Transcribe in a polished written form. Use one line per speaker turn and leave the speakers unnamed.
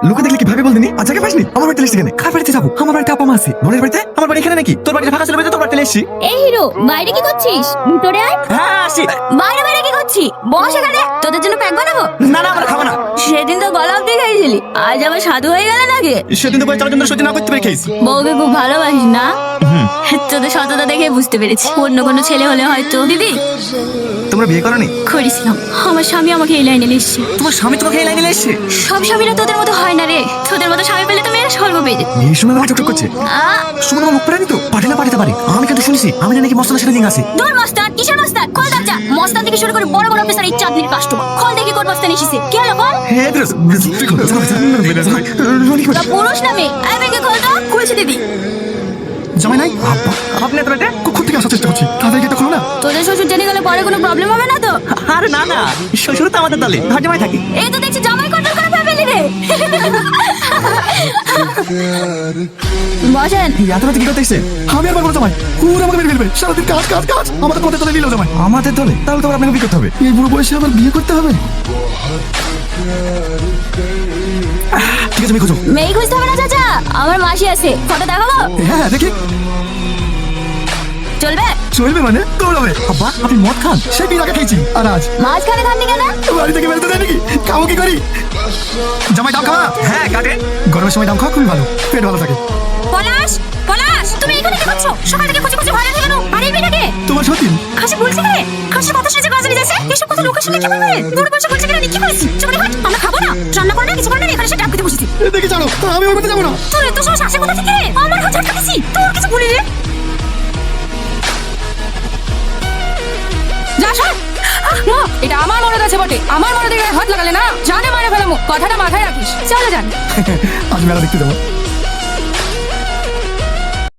লোকে দেখলে কি ভাবে বলদিনি আজ আগে পাসনি আমার বাড়িতে এসেছি কেন কার বাড়িতে যাবো আমার বাড়িতে আপা মা আছে বোনের বাড়িতে আমার বাড়ি এখানে নাকি তোর বাড়িতে ফাঁকা ছিল বলে তোর বাড়িতে এসেছি
এই হিরো বাইরে কি করছিস ভিতরে আয়
হ্যাঁ আসি
বাইরে বাইরে কি করছিস বস এখানে তোদের জন্য প্যাক বানাবো
না না আমরা খাবো না
সেদিন তো গলা অব্দি খাইছিলি আজ আবার সাধু হয়ে গেল নাকি
সেদিন তো চলার জন্য সহ্য না করতে পেরে খেয়েছি
বউকে খুব ভালোবাসিস না তোদের সততা দেখে বুঝতে পেরেছি অন্য কোনো ছেলে হলে হয়তো দিদি
তোমরা বিয়ে করনি
করেছিলাম আমার স্বামী আমাকে এই লাইনে এসছে
তোমার স্বামী তোমাকে এই লাইনে এসেছে
সব স্বামীরা তোদের মতো হয় না রে তোদের মতো স্বামী পেলে তো মেয়েরা স্বর্গ পেয়ে যেত
এই সময় আমার চকচক করছে সুমন আমার মুখ পড়ানি তো পাঠিয়ে পাঠাতে পারে আমি কিন্তু শুনেছি আমি নাকি মস্তানের সাথে দিন আছে
দূর মস্তান কিসের মস্তান খোল দরজা মস্তান থেকে শুরু করে বড় বড় অফিসার এই চাঁদনির কাস্টমার খোল দেখি কোন মস্তান এসেছে কি হলো বল
হ্যাঁ
তা পুরুষ না মেয়ে আরে মেয়েকে খোল তো খুলছি দিদি
জামাই নাই আব্বা আপনি এত রাতে কখন থেকে আসার চেষ্টা করছি তাদেরকে এটা খুলো না
তোদের শ্বশুর জেনে গেলে পরে কোনো প্রবলেম হবে না তো
আরে না না শ্বশুর তো আমাদের দলে ঘর জামাই থাকে
এই তো দেখছি জামাই কন্ট্রোল করে ফ্যামিলি রে বসেন
এত রাতে কি করতে এসেছে আমি আর বলবো জামাই পুরো আমাকে মেরে ফেলবে সারাদিন কাজ কাজ কাজ আমাদের তোমাদের দলে নিল জামাই আমাদের দলে তাহলে তো আপনাকে বিয়ে করতে হবে এই বুড়ো বয়সে আবার বিয়ে করতে হবে ঠিক আছে আমি খুঁজো
মেয়ে খুঁজতে হবে না চাচা আমার মাসি আছে ফটো দেখাবো
হ্যাঁ দেখি
চলবে
চলবে মানে দৌড়াবে আব্বা আপনি মদ খান সে বিয়ে আগে খেয়েছি আর আজ
মাঝখানে খাননি কেন
বাড়ি থেকে বেরোতে দেয় নাকি খাবো কি করি জামাই দাম খাওয়া হ্যাঁ কাটে গরমের সময় দাম খাওয়া খুবই ভালো পেট ভালো থাকে
পলাশ পলাশ তুমি এখানে কি করছো সকাল থেকে খুঁজে খুঁজে ভয় লাগে কেন আরে এই মেয়েটাকে
তোমার সত্যি
খাসি বলছে কে খাসির কথা শুনে গাজরি যাচ্ছে এসব কথা লোকের শুনে কি বলবে তোর বসে বলছে কেন কি করেছি চুপড়ি ভাত আমরা খাবো না রান্না করে না কিছু করে না এখানে সে ডাব খেতে বসেছি
দেখি চলো আমি ওর মধ্যে যাবো না
তোর এত সাহস আসে কোথা থেকে আমার হাত ঝটকা দিছি তোর কিছু বলি রে
যা শোন মা এটা আমার মনে আছে বটে আমার মনে থেকে হাত লাগালে না জানে মারে ফেলামো কথাটা মাথায় রাখিস চলো যান
আজ মেলা দেখতে যাবো